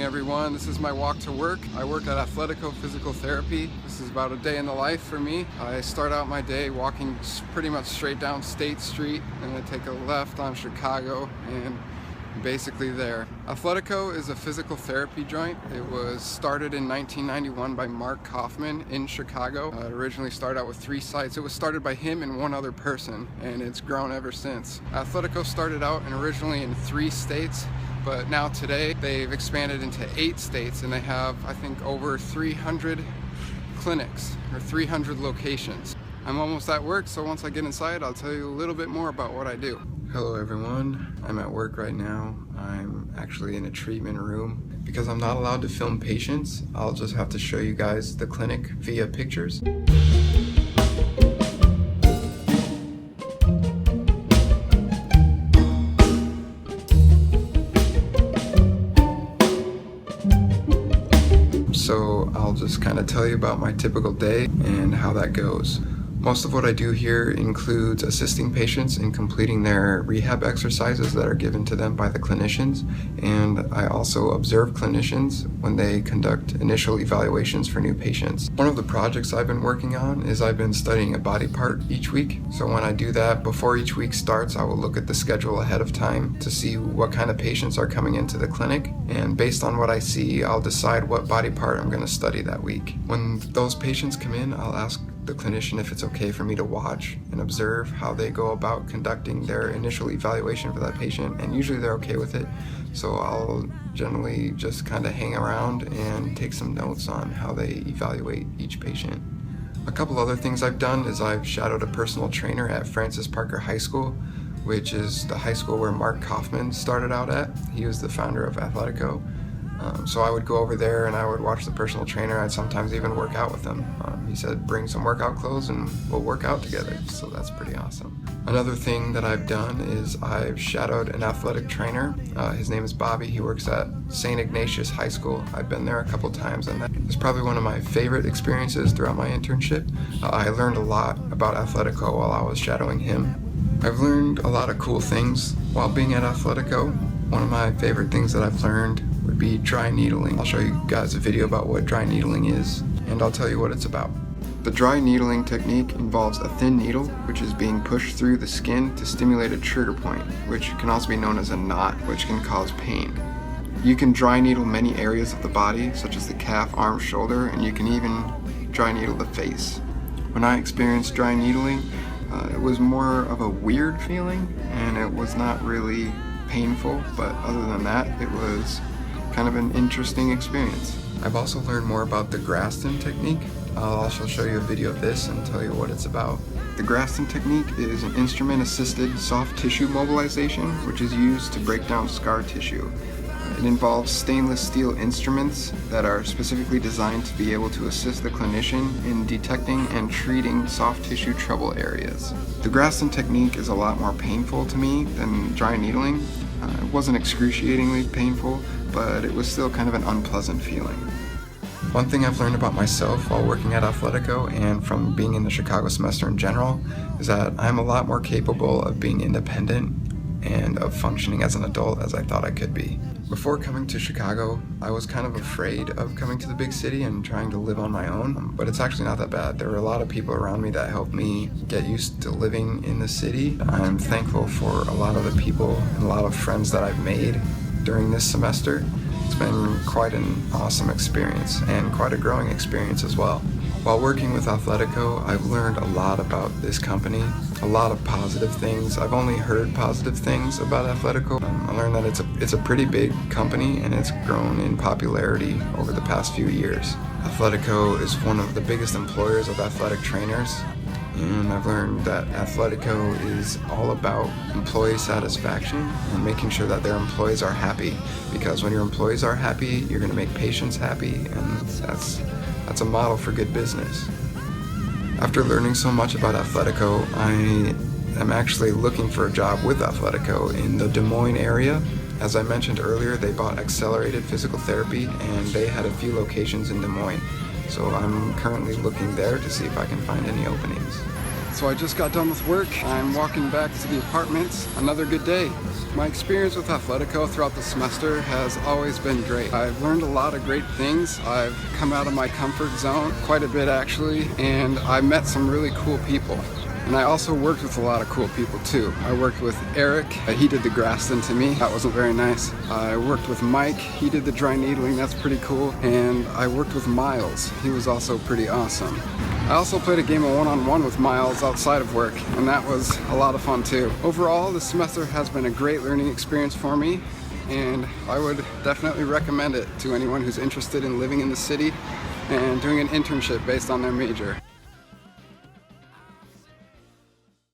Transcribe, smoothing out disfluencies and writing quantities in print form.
everyone. This is my walk to work. I work at Athletico Physical Therapy. This is about a day in the life for me. I start out my day walking pretty much straight down State Street, and I take a left on Chicago, and basically there. Athletico is a physical therapy joint. It was started in 1991 by Mark Kaufman in Chicago. It originally started out with 3 sites. It was started by him and one other person, and it's grown ever since. Athletico started out and originally in 3 states, but now today they've expanded into 8 states, and they have, I think, over 300 clinics or 300 locations. I'm almost at work, so once I get inside, I'll tell you a little bit more about what I do. Hello everyone, I'm at work right now. I'm actually in a treatment room. Because I'm not allowed to film patients, I'll just have to show you guys the clinic via pictures. So I'll just kind of tell you about my typical day and how that goes. Most of what I do here includes assisting patients in completing their rehab exercises that are given to them by the clinicians, and I also observe clinicians when they conduct initial evaluations for new patients. One of the projects I've been working on is I've been studying a body part each week. So when I do that, before each week starts, I will look at the schedule ahead of time to see what kind of patients are coming into the clinic, and based on what I see, I'll decide what body part I'm going to study that week. When those patients come in, I'll ask the clinician if it's okay for me to watch and observe how they go about conducting their initial evaluation for that patient, and usually they're okay with it. So I'll generally just kind of hang around and take some notes on how they evaluate each patient. A couple other things I've done is I've shadowed a personal trainer at Francis Parker High School, which is the high school where Mark Kaufman started out at. He was the founder of Athletico. So I would go over there and I would watch the personal trainer. I'd sometimes even work out with him. He said, bring some workout clothes and we'll work out together. So that's pretty awesome. Another thing that I've done is I've shadowed an athletic trainer. His name is Bobby. He works at St. Ignatius High School. I've been there a couple times, and that is probably one of my favorite experiences throughout my internship. I learned a lot about Athletico while I was shadowing him. I've learned a lot of cool things while being at Athletico. One of my favorite things that I've learned would be dry needling. I'll show you guys a video about what dry needling is, and I'll tell you what it's about. The dry needling technique involves a thin needle, which is being pushed through the skin to stimulate a trigger point, which can also be known as a knot, which can cause pain. You can dry needle many areas of the body, such as the calf, arm, shoulder, and you can even dry needle the face. When I experienced dry needling, it was more of a weird feeling, and it was not really painful, but other than that, it was kind of an interesting experience. I've also learned more about the Graston technique. I'll also show you a video of this and tell you what it's about. The Graston technique is an instrument-assisted soft tissue mobilization, which is used to break down scar tissue. It involves stainless steel instruments that are specifically designed to be able to assist the clinician in detecting and treating soft tissue trouble areas. The Graston technique is a lot more painful to me than dry needling. It wasn't excruciatingly painful, but it was still kind of an unpleasant feeling. One thing I've learned about myself while working at Athletico and from being in the Chicago semester in general is that I'm a lot more capable of being independent and of functioning as an adult as I thought I could be. Before coming to Chicago, I was kind of afraid of coming to the big city and trying to live on my own, but it's actually not that bad. There were a lot of people around me that helped me get used to living in the city. I'm thankful for a lot of the people and a lot of friends that I've made during this semester. It's been quite an awesome experience and quite a growing experience as well. While working with Athletico, I've learned a lot about this company, a lot of positive things. I've only heard positive things about Athletico. I learned that it's a pretty big company and it's grown in popularity over the past few years. Athletico is one of the biggest employers of athletic trainers, and I've learned that Athletico is all about employee satisfaction and making sure that their employees are happy, because when your employees are happy, you're going to make patients happy, and that's a model for good business. After learning so much about Athletico, I am actually looking for a job with Athletico in the Des Moines area. As I mentioned earlier, they bought Accelerated Physical Therapy, and they had a few locations in Des Moines. So I'm currently looking there to see if I can find any openings. So I just got done with work. I'm walking back to the apartment. Another good day. My experience with Athletico throughout the semester has always been great. I've learned a lot of great things. I've come out of my comfort zone quite a bit actually, and I met some really cool people. And I also worked with a lot of cool people too. I worked with Eric, he did the grass thin to me, that wasn't very nice. I worked with Mike, he did the dry needling, that's pretty cool. And I worked with Miles, he was also pretty awesome. I also played a game of one-on-one with Miles outside of work, and that was a lot of fun too. Overall, this semester has been a great learning experience for me, and I would definitely recommend it to anyone who's interested in living in the city and doing an internship based on their major.